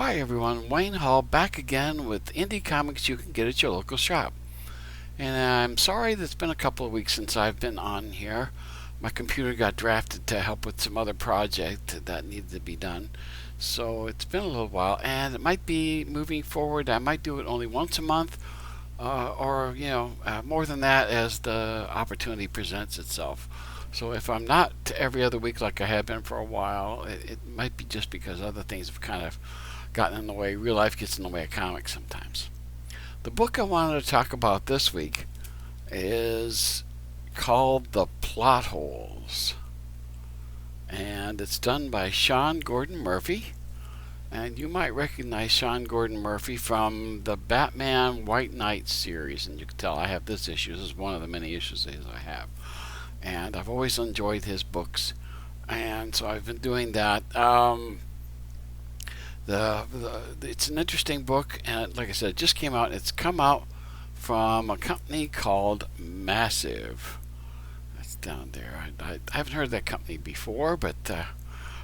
Hi everyone, Wayne Hall back again with indie comics you can get at your local shop. And I'm sorry that it's been a couple of weeks since I've been on here. My computer got drafted to help with some other project that needed to be done. So it's been a little while, and it might be moving forward. I might do it only once a month, or more than that as the opportunity presents itself. So if I'm not every other week like I have been for a while, it might be just because other things have kind of gotten in the way. Real life gets in the way of comics sometimes. The book I wanted to talk about this week is called The Plot Holes, and it's done by Sean Gordon Murphy. And you might recognize Sean Gordon Murphy from the Batman White Knight series, and you can tell I have this issue. This is one of the many issues I have, and I've always enjoyed his books, and so I've been doing that. It's an interesting book, and like I said, it just came out. It's come out from a company called Massive. That's down there. I haven't heard of that company before, but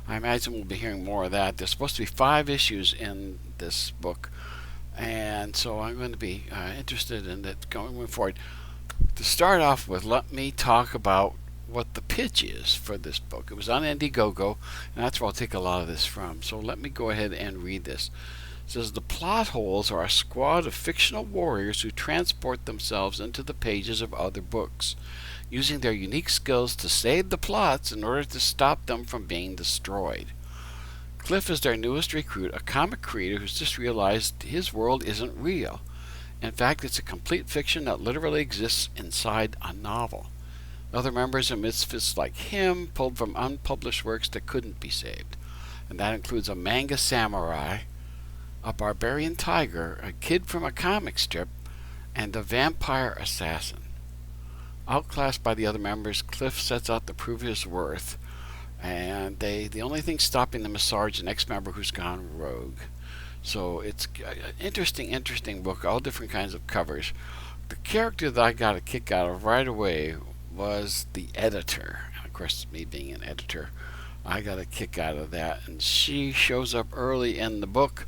I imagine we'll be hearing more of that. There's supposed to be 5 issues in this book, and so I'm going to be interested in it going forward. To start off with, let me talk about what the pitch is for this book. It was on Indiegogo, and that's where I'll take a lot of this from. So let me go ahead and read this. It says, the plot holes are a squad of fictional warriors who transport themselves into the pages of other books, using their unique skills to save the plots in order to stop them from being destroyed. Cliff is their newest recruit, a comic creator who's just realized his world isn't real. In fact, it's a complete fiction that literally exists inside a novel. Other members are misfits like him, pulled from unpublished works that couldn't be saved. And that includes a manga samurai, a barbarian tiger, a kid from a comic strip, and a vampire assassin. Outclassed by the other members, Cliff sets out to prove his worth, and the only thing stopping them is Sarge, an ex-member who's gone rogue. So it's an interesting book, all different kinds of covers. The character that I got a kick out of right away was the editor. And of course, me being an editor, I got a kick out of that. And she shows up early in the book.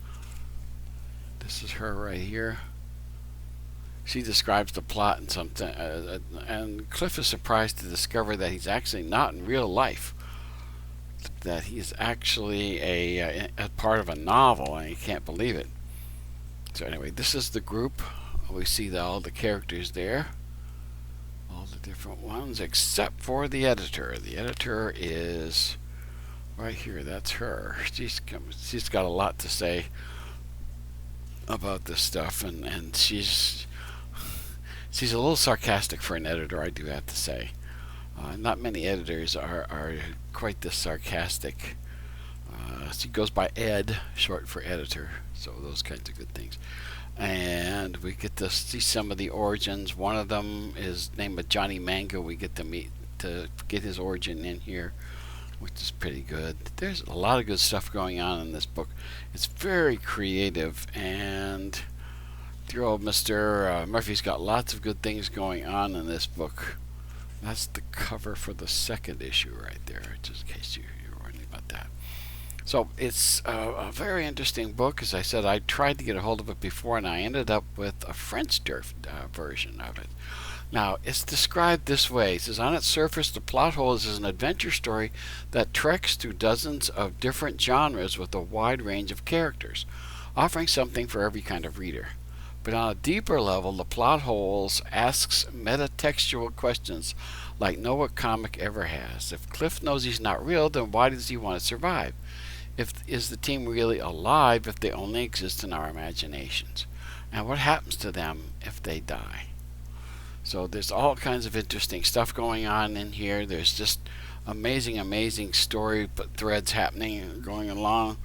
This is her right here. She describes the plot and something, and Cliff is surprised to discover that he's actually not in real life. That he's actually a part of a novel, and he can't believe it. So anyway, this is the group. We see all the characters there. All the different ones except for the editor. The editor is right here. That's her. She's got a lot to say about this stuff, and she's a little sarcastic for an editor, I do have to say. Not many editors are quite this sarcastic. She goes by Ed, short for editor, so those kinds of good things. And we get to see some of the origins. One of them is named Johnny Manga. We get to get his origin in here, which is pretty good. There's a lot of good stuff going on in this book. It's very creative, and dear old Mr. Murphy's got lots of good things going on in this book. That's the cover for the second issue right there, just in case you're wondering about that. So it's a very interesting book. As I said, I tried to get a hold of it before, and I ended up with a French version of it. Now, it's described this way. It says, on its surface, The Plot Holes is an adventure story that treks through dozens of different genres with a wide range of characters, offering something for every kind of reader. But on a deeper level, The Plot Holes asks metatextual questions like no comic ever has. If Cliff knows he's not real, then why does he want to survive? Is the team really alive if they only exist in our imaginations? And what happens to them if they die? So there's all kinds of interesting stuff going on in here. There's just amazing story threads happening, going along.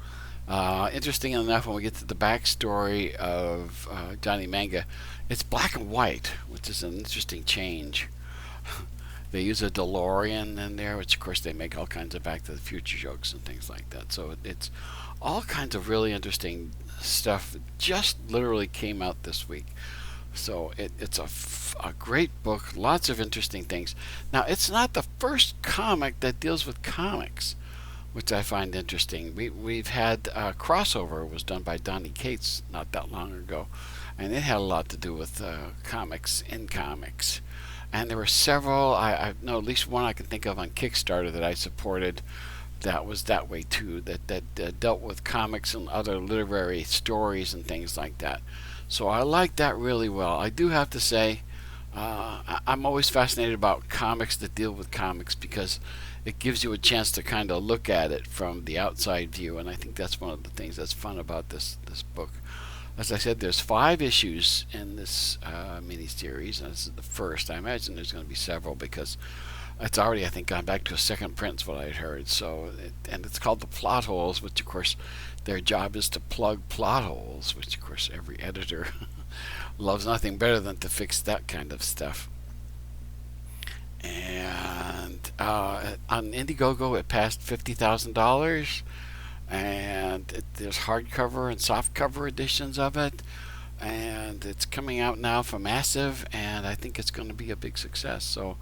Interesting enough, when we get to the backstory of Johnny Manga, it's black and white, which is an interesting change. They use a DeLorean in there, which of course they make all kinds of Back to the Future jokes and things like that. So it's all kinds of really interesting stuff that just literally came out this week. So it's a great book, lots of interesting things. Now, it's not the first comic that deals with comics. which I find interesting. We've had Crossover was done by Donny Cates not that long ago, and it had a lot to do with comics in comics. And there were several. I know at least one I can think of on Kickstarter that I supported that was that way too. That dealt with comics and other literary stories and things like that. So I like that really well. I do have to say, I'm always fascinated about comics that deal with comics because it gives you a chance to kind of look at it from the outside view, and I think that's one of the things that's fun about this book. As I said, there's 5 issues in this mini-series, and this is the first. I imagine there's going to be several because it's already, I think, gone back to a second print, is what I had heard. And it's called The Plot Holes, which, of course, their job is to plug plot holes, which, of course, every editor loves nothing better than to fix that kind of stuff. And on Indiegogo, it passed $50,000, and there's hardcover and softcover editions of it, and it's coming out now for Massive, and I think it's going to be a big success. So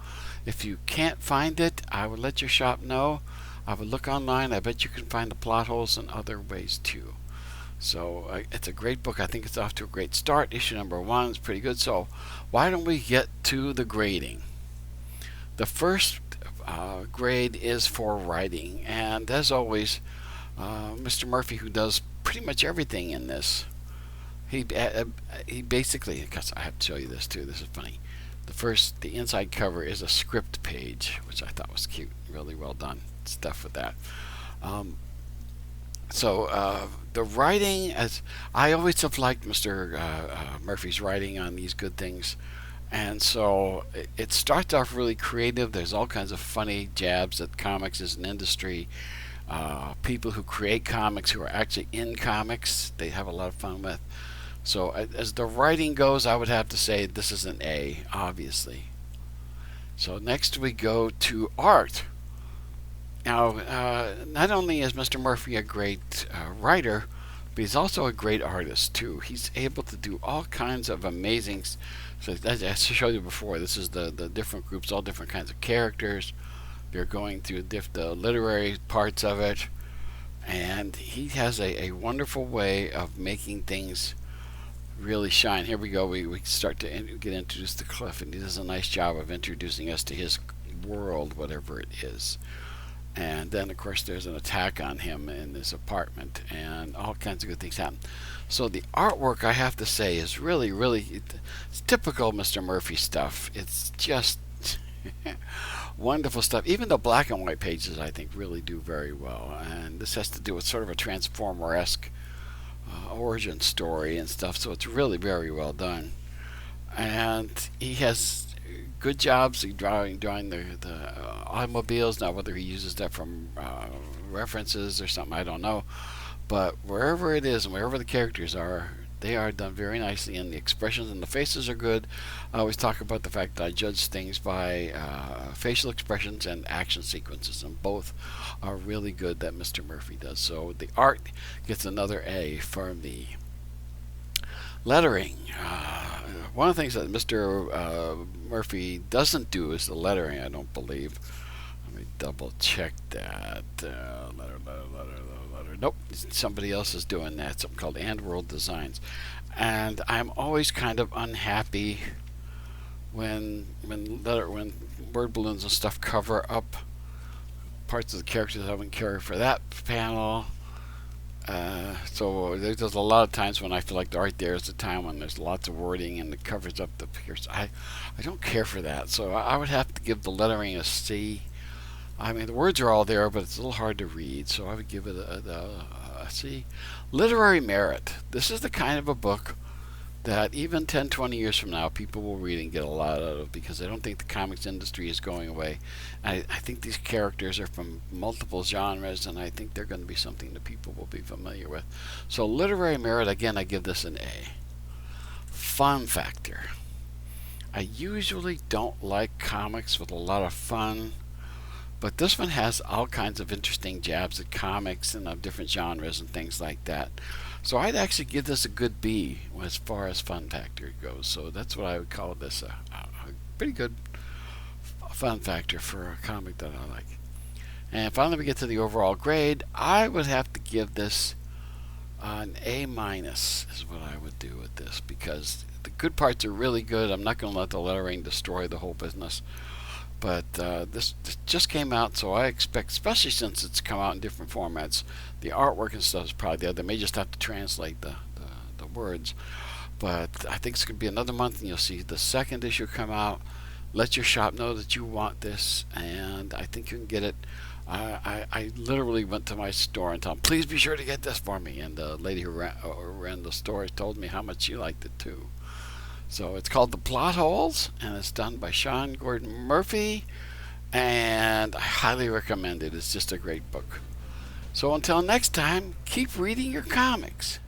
if you can't find it, I would let your shop know. I would look online. I bet you can find the plot holes in other ways too. So it's a great book. I think it's off to a great start. Issue number 1 is pretty good. So why don't we get to the grading? The first grade is for writing, and as always, Mr. Murphy, who does pretty much everything in this, he basically, because I have to show you this too. This is funny. The inside cover is a script page, which I thought was cute. Really well done stuff with that. The writing, as I always have liked Mr. Murphy's writing on these good things. And so it starts off really creative. There's all kinds of funny jabs at comics as an industry. People who create comics, who are actually in comics, they have a lot of fun with. So as the writing goes, I would have to say this is an A, obviously. So next we go to art. Now, not only is Mr. Murphy a great writer, but he's also a great artist too. He's able to do all kinds of amazing. So as I showed you before, this is the different groups, all different kinds of characters. They're going through the literary parts of it, and he has a wonderful way of making things really shine. Here we go. We start to get introduced to Cliff, and he does a nice job of introducing us to his world, whatever it is. And then, of course, there's an attack on him in his apartment, and all kinds of good things happen. So the artwork, I have to say, is really, it's typical Mr. Murphy stuff. It's just wonderful stuff. Even the black and white pages, I think, really do very well. And this has to do with sort of a Transformer-esque origin story and stuff, so it's really very well done. And he has good jobs drawing the automobiles. Now, whether he uses that from references or something, I don't know. But wherever it is and wherever the characters are, they are done very nicely, and the expressions and the faces are good. I always talk about the fact that I judge things by facial expressions and action sequences, and both are really good that Mr. Murphy does. So the art gets another A for me. Lettering. One of the things that Mr. Murphy doesn't do is the lettering, I don't believe. Let me double check that. Letter. Nope, somebody else is doing that. Something called And World Designs. And I'm always kind of unhappy when word balloons and stuff cover up parts of the characters I wouldn't care for that panel. So there's a lot of times when I feel like the art there is a time when there's lots of wording and it covers up the pictures. I don't care for that, so I would have to give the lettering a C. I mean, the words are all there, but it's a little hard to read, so I would give it a C. Literary merit. This is the kind of a book that even 10, 20 years from now, people will read and get a lot out of, because I don't think the comics industry is going away. I think these characters are from multiple genres, and I think they're going to be something that people will be familiar with. So literary merit, again, I give this an A. Fun factor. I usually don't like comics with a lot of fun, but this one has all kinds of interesting jabs at comics and of different genres and things like that. So I'd actually give this a good B as far as fun factor goes. So that's what I would call this a pretty good fun factor for a comic that I like. And finally, we get to the overall grade. I would have to give this an A minus, is what I would do with this, because the good parts are really good. I'm not going to let the lettering destroy the whole business. But this just came out, so I expect, especially since it's come out in different formats, the artwork and stuff is probably there. They may just have to translate the words. But I think it's going to be another month, and you'll see the second issue come out. Let your shop know that you want this, and I think you can get it. I literally went to my store and told them, please be sure to get this for me. And the lady who ran the store told me how much she liked it too. So it's called The Plot Holes, and it's done by Sean Gordon Murphy, and I highly recommend it. It's just a great book. So until next time, keep reading your comics.